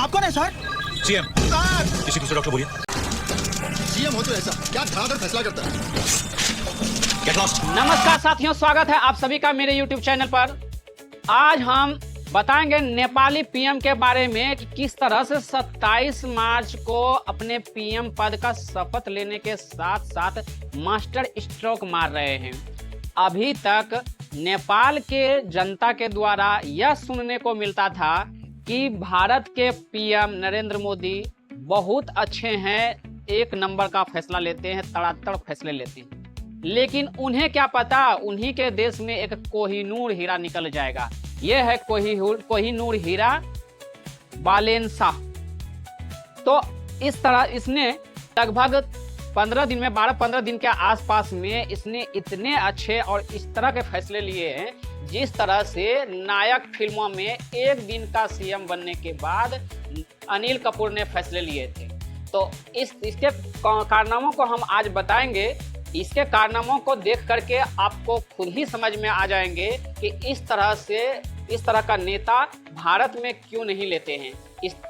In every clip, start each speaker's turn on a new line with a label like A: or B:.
A: आप कौन है सर?
B: सीएम। किसी दूसरे डॉक्टर बोलिए।
C: सीएम हो तो ऐसा क्या धड़ाधड़ फैसला करता है?
B: Get lost.
D: नमस्कार साथियों, स्वागत है आप सभी का मेरे YouTube चैनल पर। आज हम बताएंगे नेपाली पीएम के बारे में कि किस तरह से 27 मार्च को अपने पीएम पद का शपथ लेने के साथ साथ मास्टर स्ट्रोक मार रहे हैं। अभी तक नेपाल के जनता के द्वारा यह सुनने को मिलता था कि भारत के पीएम नरेंद्र मोदी बहुत अच्छे हैं, एक नंबर का फैसला लेते हैं, तड़ातड़ फैसले लेते हैं। लेकिन उन्हें क्या पता, उन्हीं के देश में एक कोहिनूर हीरा निकल जाएगा। यह है कोहिनूर हीरा वालेंसा। तो इस तरह इसने लगभग 15 दिन में 12-15 दिन के आसपास में इसने इतने अच्छे और इस तरह के फैसले लिए हैं जिस तरह से नायक फिल्मों में एक दिन का सीएम बनने के बाद अनिल कपूर ने फैसले लिए थे। तो इसके कारनामों को हम आज बताएंगे। इसके कारनामों को देख करके आपको खुद ही समझ में आ जाएंगे कि इस तरह का नेता भारत में क्यों नहीं लेते हैं।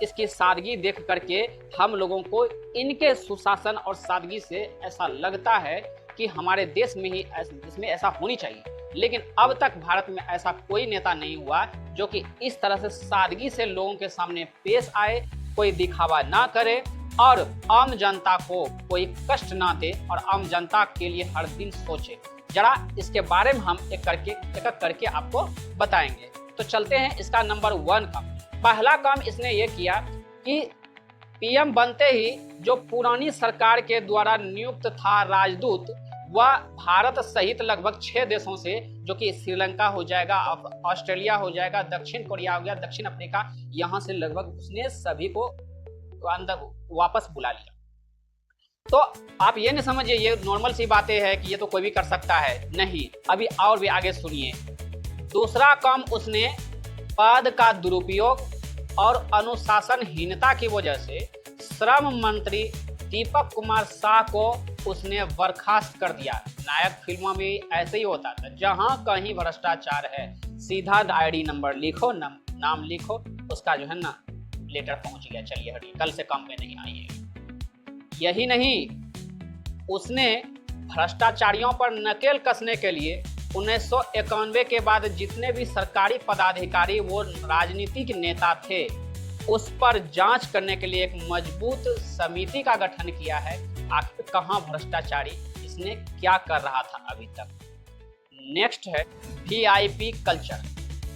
D: इसकी सादगी देख करके हम लोगों को इनके सुशासन और सादगी से ऐसा लगता है कि हमारे देश में ही इसमें ऐसा होनी चाहिए। लेकिन अब तक भारत में ऐसा कोई नेता नहीं हुआ जो कि इस तरह से सादगी से लोगों के सामने पेश आए, कोई दिखावा ना करे और आम जनता को कोई कष्ट ना दे और आम जनता के लिए हर दिन सोचे। जरा इसके बारे में हम एक करके आपको बताएंगे। तो चलते हैं इसका नंबर 1 का। पहला काम इसने ये किया कि पीएम बनते ही जो पुरानी सरकार के द्वारा नियुक्त था राजदूत, वह भारत सहित लगभग 6 देशों से, जो कि श्रीलंका हो जाएगा, ऑस्ट्रेलिया हो जाएगा, दक्षिण कोरिया हो गया, दक्षिण अफ्रीका, यहाँ से लगभग उसने सभी को अंदर वापस बुला लिया। तो आप ये नहीं समझिए ये नॉर्मल सी बातें हैं कि ये तो कोई भी कर सकता है, नहीं। अभी और भी आगे सुनिए। दूसरा काम, उसने पद का दुरुपयोग और अनुशासनहीनता की वजह से श्रम मंत्री दीपक कुमार शाह को उसने बर्खास्त कर दिया। नायक फिल्मों में ऐसे ही होता था, जहां कहीं भ्रष्टाचार है सीधा आईडी नंबर लिखो, नाम लिखो, उसका जो है ना लेटर पहुंच गया, चलिए हटिए, कल से काम में नहीं आइए। यही नहीं, उसने भ्रष्टाचारियों पर नकेल कसने के लिए 1991 के बाद जितने भी सरकारी पदाधिकारी वो राजनीतिक नेता थे, उस पर जांच करने के लिए एक मजबूत समिति का गठन किया है। आखिर कहां भ्रष्टाचारी, इसने क्या कर रहा था अभी तक। नेक्स्ट है वीआईपी कल्चर।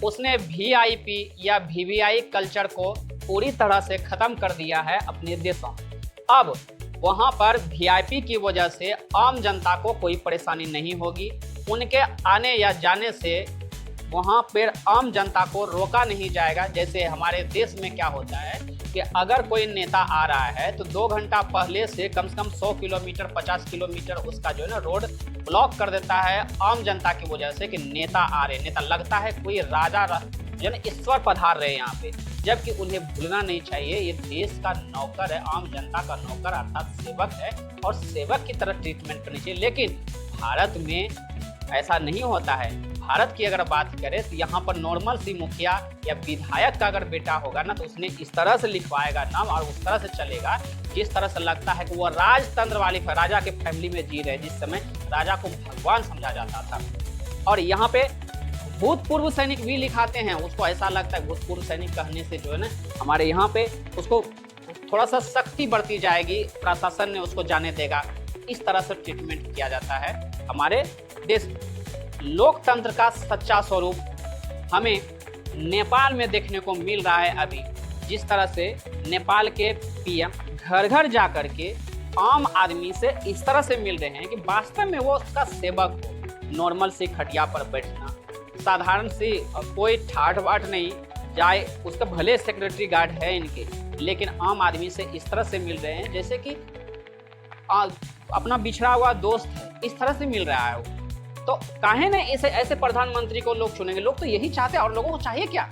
D: उसने वीआईपी या वीवीआई कल्चर को पूरी तरह से खत्म कर दिया है अपने देशों में। अब वहां पर वीआईपी की वजह से आम जनता को कोई परेशानी नहीं होगी। उनके आने या जाने से वहां पर आम जनता को रोका नहीं जाएगा। जैसे हमारे देश में क्या होता है कि अगर कोई नेता आ रहा है तो 2 घंटा पहले से कम 100 किलोमीटर 50 किलोमीटर उसका जो है ना रोड ब्लॉक कर देता है आम जनता की वजह से कि नेता आ रहे, नेता लगता है कोई राजा जन ईश्वर पधार रहे हैं यहाँ पे। जबकि उन्हें भूलना नहीं चाहिए, ये देश का नौकर है, आम जनता का नौकर अर्थात सेवक है और सेवक की तरह ट्रीटमेंट करनी चाहिए। लेकिन भारत में ऐसा नहीं होता है। भारत की अगर बात करें तो यहाँ पर नॉर्मल सी मुखिया या विधायक का अगर बेटा होगा ना तो उसने इस तरह से लिखवाएगा नाम और उस तरह से चलेगा जिस तरह से लगता है कि वो राजतंत्र वाली राजा के फैमिली में जी रहे, जिस समय राजा को भगवान समझा जाता था। और यहाँ पे भूतपूर्व सैनिक भी लिखाते हैं, उसको ऐसा लगता है भूतपूर्व सैनिक कहने से जो है ना हमारे यहाँ पे उसको थोड़ा सा सख्ती बढ़ती जाएगी, प्रशासन ने उसको जाने देगा, इस तरह से ट्रीटमेंट किया जाता है हमारे देश। लोकतंत्र का सच्चा स्वरूप हमें नेपाल में देखने को मिल रहा है अभी। जिस तरह से नेपाल के पीएम घर घर जा करके आम आदमी से इस तरह से मिल रहे हैं कि वास्तव में वो उसका सेवक हो। नॉर्मल सी खटिया पर बैठना, साधारण सी, कोई ठाठ बाट नहीं जाए, उसका भले सेक्रेटरी गार्ड है इनके, लेकिन आम आदमी से इस तरह से मिल रहे हैं जैसे कि अपना बिछड़ा हुआ दोस्त है, इस तरह से मिल रहा है वो। तो काहे न ऐसे प्रधानमंत्री को लोग चुनेंगे, लोग तो यही चाहते हैं और लोगों को चाहिए क्या।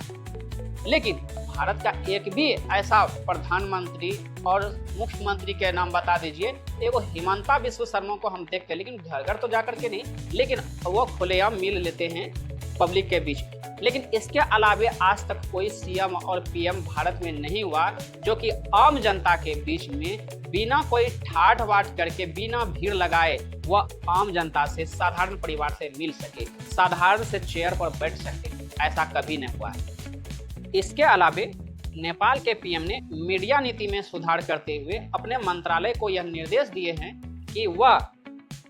D: लेकिन भारत का एक भी ऐसा प्रधानमंत्री और मुख्यमंत्री के नाम बता दीजिए। एगो हिमंता बिस्व शर्मा को हम देखते हैं, लेकिन घर घर तो जाकर के नहीं, लेकिन वो खुलेआम मिल लेते हैं पब्लिक के बीच। लेकिन इसके अलावे आज तक कोई सीएम और पीएम भारत में नहीं हुआ जो कि आम जनता के बीच में बिना कोई ठाठ बाट करके, बिना भीड़ लगाए वह आम जनता से, साधारण परिवार से मिल सके, साधारण से चेयर पर बैठ सके। ऐसा कभी नहीं हुआ है। इसके अलावे नेपाल के पीएम ने मीडिया नीति में सुधार करते हुए अपने मंत्रालय को यह निर्देश दिए हैं कि वह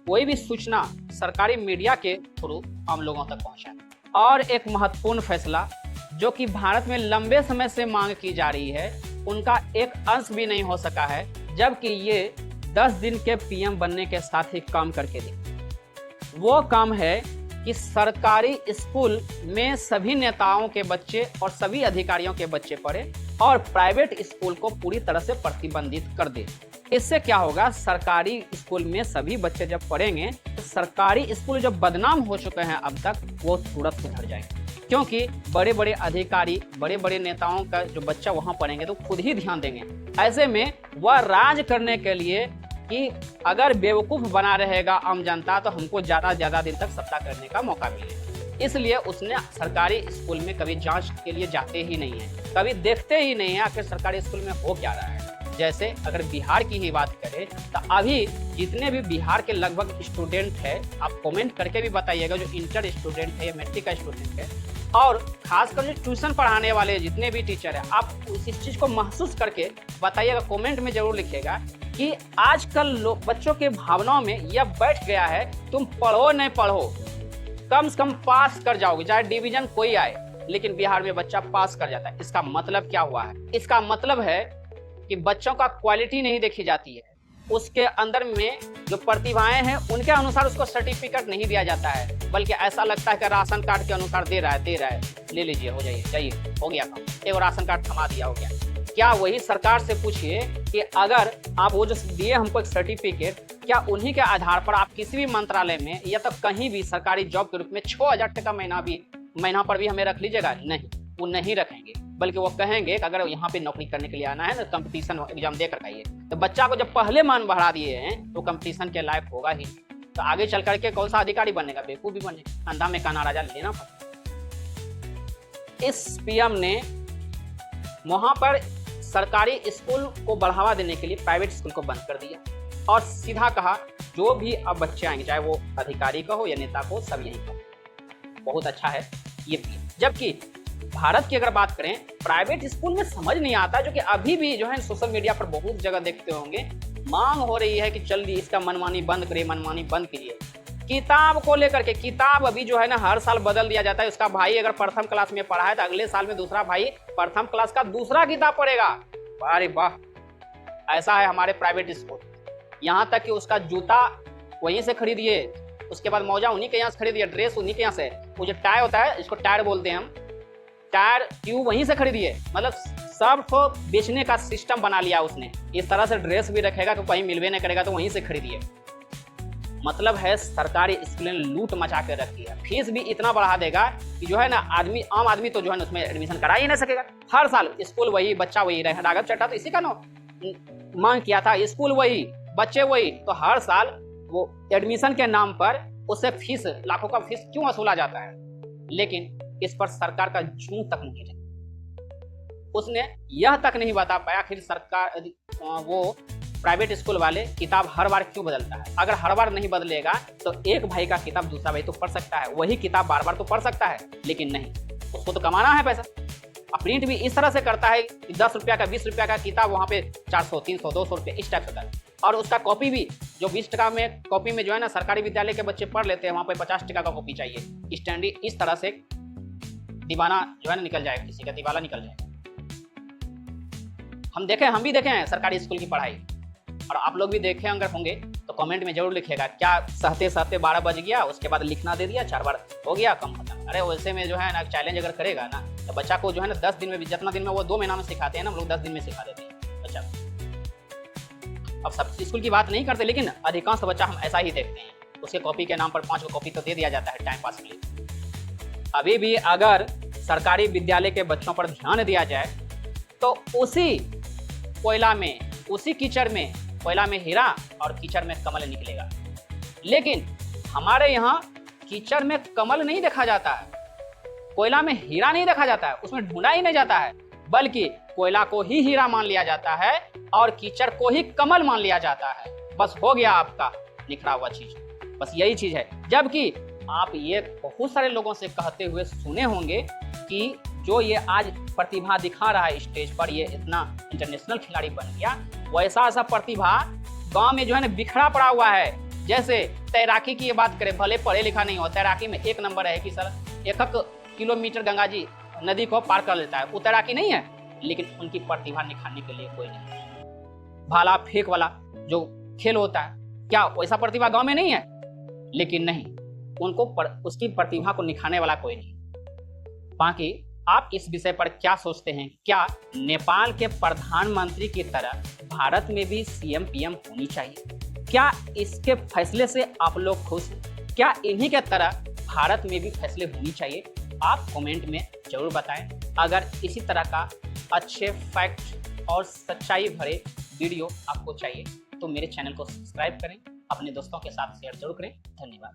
D: कोई भी सूचना सरकारी मीडिया के थ्रू आम लोगों तक पहुंचाए। और एक महत्वपूर्ण फैसला जो कि भारत में लंबे समय से मांग की जा रही है, उनका एक अंश भी नहीं हो सका है, जबकि ये 10 दिन के पीएम बनने के साथ ही काम करके दिए। वो काम है कि सरकारी स्कूल में सभी नेताओं के बच्चे और सभी अधिकारियों के बच्चे पढ़े और प्राइवेट स्कूल को पूरी तरह से प्रतिबंधित कर दे। इससे क्या होगा, सरकारी स्कूल में सभी बच्चे जब पढ़ेंगे तो सरकारी स्कूल जो बदनाम हो चुके हैं अब तक, वो तुरंत सुधर जाएंगे, क्योंकि बड़े बड़े अधिकारी, बड़े बड़े नेताओं का जो बच्चा वहां पढ़ेंगे तो खुद ही ध्यान देंगे। ऐसे में वह राज करने के लिए कि अगर बेवकूफ बना रहेगा आम जनता तो हमको ज्यादा दिन तक सत्ता करने का मौका मिले, इसलिए उसने सरकारी स्कूल में कभी जांच के लिए जाते ही नहीं है, कभी देखते ही नहीं है आखिर सरकारी स्कूल में हो क्या रहा है। जैसे अगर बिहार की ही बात करें तो अभी जितने भी बिहार के लगभग स्टूडेंट है, आप कमेंट करके भी बताइएगा, जो इंटर स्टूडेंट है या मैट्रिक का स्टूडेंट है, और खासकर जो ट्यूशन पढ़ाने वाले जितने भी टीचर है, आप इस चीज को महसूस करके बताइएगा, कमेंट में जरूर लिखिएगा कि आजकल बच्चों के भावनाओं में यह बैठ गया है, तुम पढ़ो नहीं पढ़ो, कम से कम पास कर जाओगे, चाहे डिवीजन कोई आए, लेकिन बिहार में बच्चा पास कर जाता है। इसका मतलब क्या हुआ है? इसका मतलब है कि बच्चों का क्वालिटी नहीं देखी जाती है, उसके अंदर में जो प्रतिभाएं हैं उनके अनुसार उसको सर्टिफिकेट नहीं दिया जाता है, बल्कि ऐसा लगता है कि राशन कार्ड के अनुसार दे रहा है, ले लीजिए, हो जाइए, जाइए, हो गया काम, एक राशन कार्ड थमा दिया, हो गया। क्या वही सरकार से पूछिए कि अगर आप वो जो दिए हमको एक सर्टिफिकेट, क्या उन्हीं के आधार पर आप किसी भी मंत्रालय में या तो कहीं भी सरकारी जॉब के रूप में 6,000 टका महीना पर भी हमें रख लीजिएगा? नहीं, वो नहीं रखेंगे, बल्कि वो कहेंगे कि अगर यहाँ पे नौकरी करने के लिए आना है ना, कंपटीशन एग्जाम दे कर आइए। तो बच्चा को जब पहले मान बढ़ा दिए हैं तो कंपटीशन के लायक होगा ही, तो आगे चल करके कौन सा अधिकारी बनेगा? बेवकूफ भी बनेगा, अंधा में काना राजा लेना पड़ेगा। इस पीएम ने वहां पर सरकारी स्कूल को बढ़ावा देने के लिए प्राइवेट स्कूल को बंद कर दिया और सीधा कहा जो भी अब बच्चे आएंगे, चाहे वो अधिकारी का हो या नेता को, सब यही का। बहुत अच्छा है ये पीएम। जबकि भारत की अगर बात करें, प्राइवेट स्कूल में समझ नहीं आता, जो कि अभी भी जो है सोशल मीडिया पर बहुत जगह देखते होंगे, मांग हो रही है कि जल्दी इसका मनमानी बंद करिए, मनमानी बंद कीजिए। किताब को लेकर के, किताब अभी जो है ना हर साल बदल दिया जाता है। उसका भाई अगर प्रथम क्लास में पढ़ा है तो अगले साल में दूसरा भाई प्रथम क्लास का दूसरा किताब पढ़ेगा। अरे वाह, ऐसा है हमारे प्राइवेट स्कूल। यहाँ तक कि उसका जूता वहीं से खरीदिए, उसके बाद मौजा उन्हीं के यहाँ से खरीदिए, ड्रेस उन्हीं के यहाँ से, वो जो टाई होता है, इसको टायर बोलते हैं हम, टायर ट्यूब वहीं से खरीदिए। मतलब सब को बेचने का सिस्टम बना लिया उसने। इस तरह से ड्रेस भी रखेगा तो कहीं मिलवे नहीं करेगा, तो वहीं से खरीदिए। मतलब है सरकारी स्कूल ने लूट मचा के रखी है। फीस भी इतना बढ़ा देगा कि जो है ना आम आदमी तो जो है ना उसमें एडमिशन करा ही नहीं सकेगा। हर साल स्कूल वही, बच्चा वही रहे। राघव चड्ढा तो इसी का ना मांग किया था, स्कूल वही, बच्चे वही, तो हर साल वो एडमिशन के नाम पर उससे फीस, लाखों का फीस क्यों वसूला जाता है? लेकिन इस पर सरकार का जूं तक नहीं है। उसने यह तक नहीं बता पाया फिर सरकार वो प्राइवेट स्कूल वाले किताब हर बार क्यों बदलता है। अगर हर बार नहीं बदलेगा तो एक भाई का किताब दूसरा भाई तो पढ़ सकता है, वही किताब बार बार तो पढ़ सकता है, लेकिन नहीं, उसको तो कमाना है पैसा। प्रिंट भी इस तरह से करता है कि 10 रुपया का 20 रुपया का किताब वहाँ पे 400 300 200 रुपये इस टाइप से होता है। और उसका कॉपी भी जो 20 टका में कॉपी में जो है ना सरकारी विद्यालय के बच्चे पढ़ लेते हैं, वहाँ पे 50 टका का कॉपी चाहिए। स्टैंडर्ड इस तरह से दीवाना जो है ना निकल जाएगा, किसी का दिवाला निकल जाएगा। हम भी देखे हैं सरकारी स्कूल की पढ़ाई, और आप लोग भी देखे अगर होंगे तो कमेंट में जरूर लिखिएगा। क्या सहते 12 बज गया, उसके बाद लिखना दे दिया, 4 बार हो गया, कम खत्म। अरे वैसे में जो है ना चैलेंज अगर करेगा ना तो बच्चा को जो है ना 10 दिन में भी, जितना दिन में वो 2 महीना में सिखाते हैं ना, हम लोग 10 दिन में सिखा देते हैं बच्चा को। अब सब स्कूल की बात नहीं करते, लेकिन अधिकांश बच्चा हम ऐसा ही देखते हैं, उसके कॉपी के नाम पर 5 कॉपी तो दे दिया जाता है टाइम पास के लिए। अभी भी अगर सरकारी विद्यालय के बच्चों पर ध्यान दिया जाए तो उसी कोयला में, उसी कीचड़ में, कोयला में हीरा और कीचड़ में कमल निकलेगा। लेकिन हमारे यहाँ कीचड़ में कमल नहीं देखा जाता है, कोयला में हीरा नहीं देखा जाता है, उसमें ढूंढा ही नहीं जाता है, बल्कि कोयला को ही हीरा मान लिया जाता है और कीचड़ को ही कमल मान लिया जाता है। बस हो गया आपका निखरा हुआ चीज, बस यही चीज है। जबकि आप ये बहुत सारे लोगों से कहते हुए सुने होंगे कि जो ये आज प्रतिभा दिखा रहा है स्टेज पर, ये इतना इंटरनेशनल खिलाड़ी बन गया, वैसा ऐसा प्रतिभा गांव में जो है ना बिखरा पड़ा हुआ है। जैसे तैराकी की ये बात करें, भले पढ़े लिखा नहीं हो, तैराकी में एक नंबर है कि सर 1 किलोमीटर गंगा जी नदी को पार कर लेता है, वो तैराकी नहीं है, लेकिन उनकी प्रतिभा निखारने के लिए कोई नहीं। भाला फेंक वाला जो खेल होता है, क्या वैसा प्रतिभा गांव में नहीं है? लेकिन नहीं, उनको उसकी प्रतिभा को निखारने वाला कोई नहीं। बाकी आप इस विषय पर क्या सोचते हैं? क्या नेपाल के प्रधानमंत्री की तरह भारत में भी सीएम पीएम होनी चाहिए? क्या इसके फैसले से आप लोग खुश हैं? क्या इन्हीं के तरह भारत में भी फैसले होनी चाहिए? आप कमेंट में जरूर बताएं। अगर इसी तरह का अच्छे फैक्ट और सच्चाई भरे वीडियो आपको चाहिए तो मेरे चैनल को सब्सक्राइब करें, अपने दोस्तों के साथ शेयर जरूर करें। धन्यवाद।